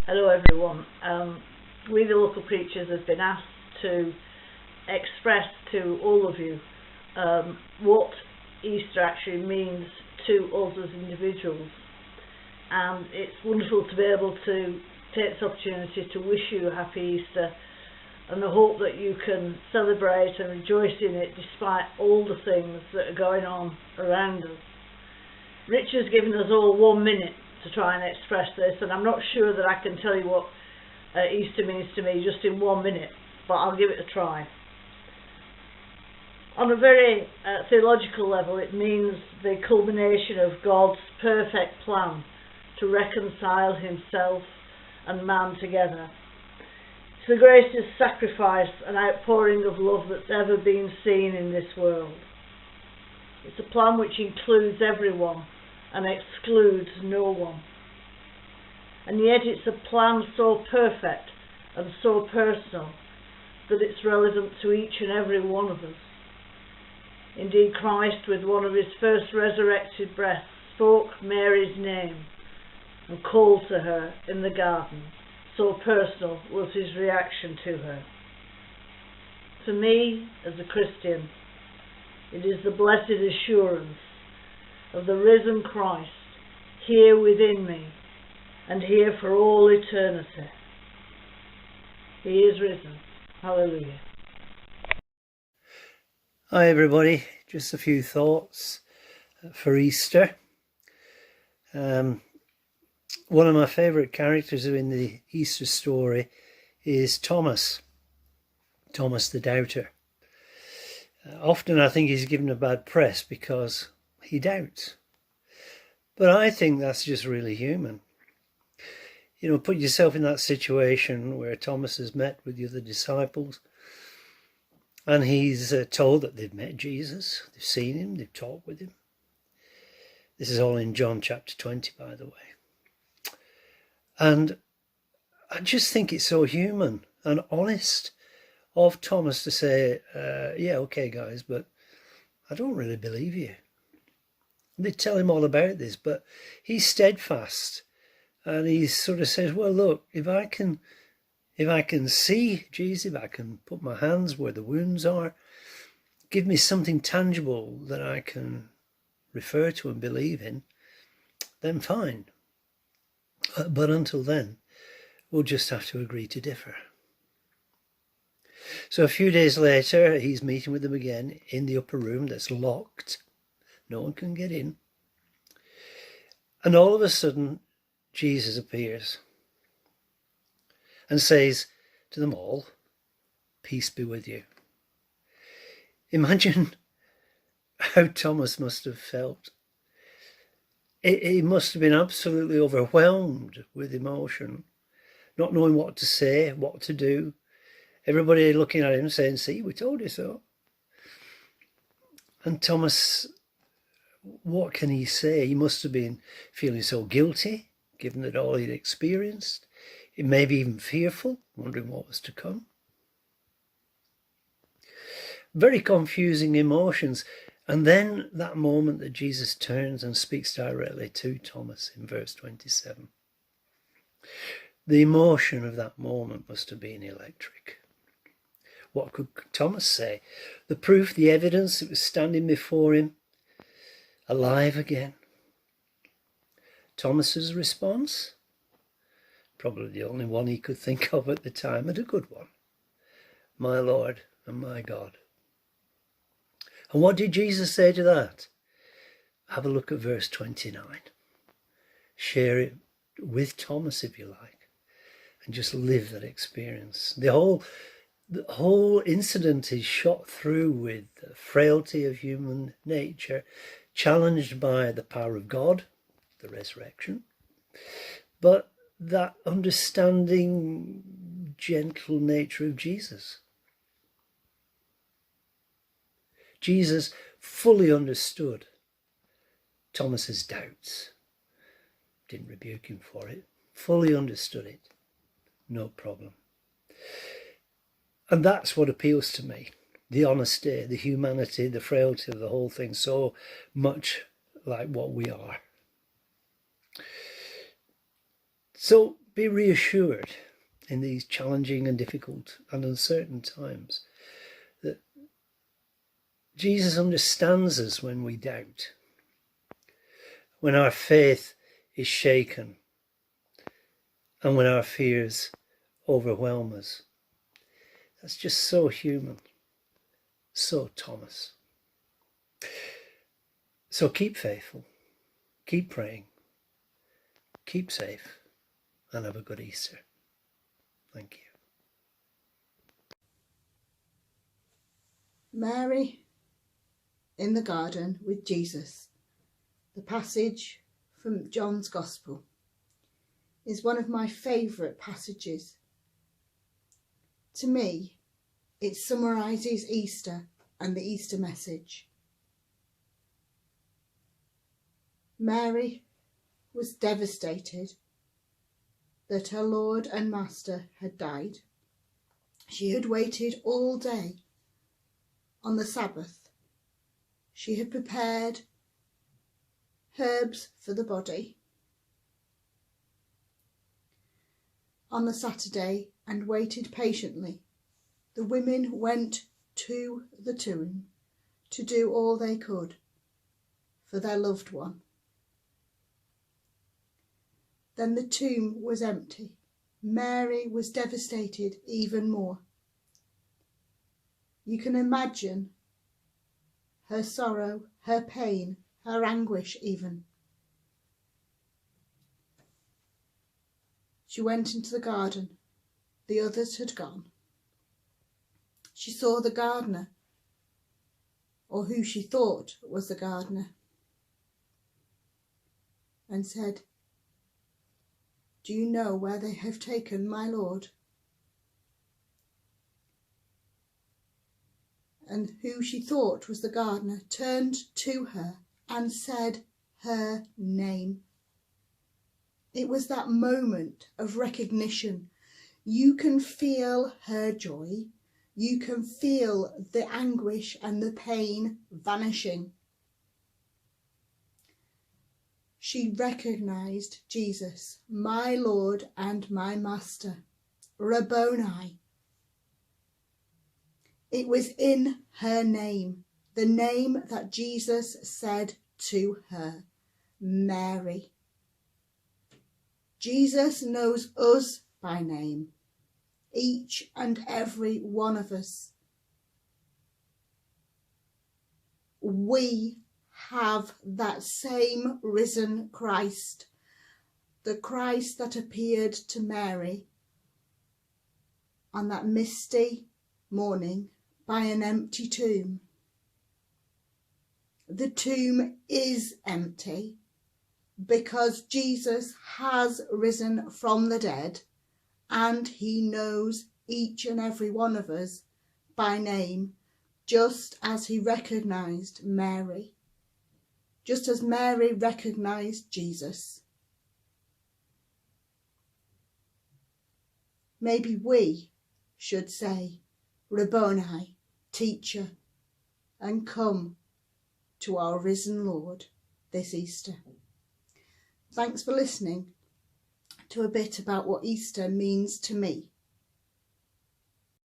Hello everyone. We the local preachers have been asked to express to all of you what Easter actually means to us as individuals, and it's wonderful to be able to take this opportunity to wish you a happy Easter, and I hope that you can celebrate and rejoice in it despite all the things that are going on around us. Rich has given us all 1 minute to try and express this, and I'm not sure that I can tell you what Easter means to me just in 1 minute, but I'll give it a try. On a very theological level, it means the culmination of God's perfect plan to reconcile himself and man together. It's the greatest sacrifice and outpouring of love that's ever been seen in this world. It's a plan which includes everyone and excludes no one. And yet it's a plan so perfect and so personal that it's relevant to each and every one of us. Indeed, Christ, with one of his first resurrected breaths, spoke Mary's name and called to her in the garden. So personal was his reaction to her. For me, as a Christian, it is the blessed assurance of the risen Christ here within me and here for all eternity. He is risen. Hallelujah. Hi everybody, just a few thoughts for Easter. One of my favourite characters in the Easter story is Thomas the Doubter. Often I think he's given a bad press because he doubts. But I think that's just really human. You know, put yourself in that situation where Thomas has met with the other disciples and he's told that they've met Jesus, they've seen him, they've talked with him. This is all in John chapter 20, by the way. And I just think it's so human and honest of Thomas to say, yeah, okay guys, but I don't really believe you. They tell him all about this, but he's steadfast. And he sort of says, well, look, if I can see Jesus, if I can put my hands where the wounds are, give me something tangible that I can refer to and believe in, then fine. But until then, we'll just have to agree to differ. So a few days later, he's meeting with them again in the upper room that's locked. No one can get in. And all of a sudden, Jesus appears and says to them all, peace be with you. Imagine how Thomas must have felt. He must have been absolutely overwhelmed with emotion, not knowing what to say, what to do. Everybody looking at him saying, see, we told you so. And Thomas, what can he say? He must have been feeling so guilty, given that all he'd experienced. It may be even fearful, wondering what was to come. Very confusing emotions. And then that moment that Jesus turns and speaks directly to Thomas in verse 27. The emotion of that moment must have been electric. What could Thomas say? The proof, the evidence that was standing before him, alive again. Thomas's response? Probably the only one he could think of at the time, and a good one. My Lord and my God. And what did Jesus say to that? Have a look at verse 29. Share it with Thomas if you like, and just live that experience. The whole incident is shot through with the frailty of human nature, challenged by the power of God, the resurrection, but that understanding, gentle nature of Jesus. Jesus fully understood Thomas's doubts. Didn't rebuke him for it. Fully understood it. No problem. And that's what appeals to me. The honesty, the humanity, the frailty of the whole thing, so much like what we are. So be reassured in these challenging and difficult and uncertain times that Jesus understands us when we doubt, when our faith is shaken, and when our fears overwhelm us. That's just so human, so Thomas. So keep faithful, keep praying, keep safe, and have a good Easter. Thank you. Mary in the garden with Jesus. The passage from John's Gospel is one of my favourite passages. To me, it summarises Easter and the Easter message. Mary was devastated that her Lord and Master had died. She had waited all day on the Sabbath. She had prepared herbs for the body on the Saturday and waited patiently. The women went to the tomb to do all they could for their loved one. Then the tomb was empty. Mary was devastated even more. You can imagine her sorrow, her pain, her anguish even. She went into the garden. The others had gone. She saw the gardener, or who she thought was the gardener, and said, "Do you know where they have taken my Lord?" And who she thought was the gardener turned to her and said her name. It was that moment of recognition. You can feel her joy. You can feel the anguish and the pain vanishing. She recognised Jesus, my Lord and my Master, Rabboni. It was in her name, the name that Jesus said to her, Mary. Jesus knows us by name, each and every one of us. We have that same risen Christ, the Christ that appeared to Mary on that misty morning by an empty tomb. The tomb is empty because Jesus has risen from the dead, and he knows each and every one of us by name, just as he recognised Mary, just as Mary recognised Jesus. Maybe we should say, Rabboni, teacher, and come to our risen Lord this Easter. Thanks for listening to a bit about what Easter means to me.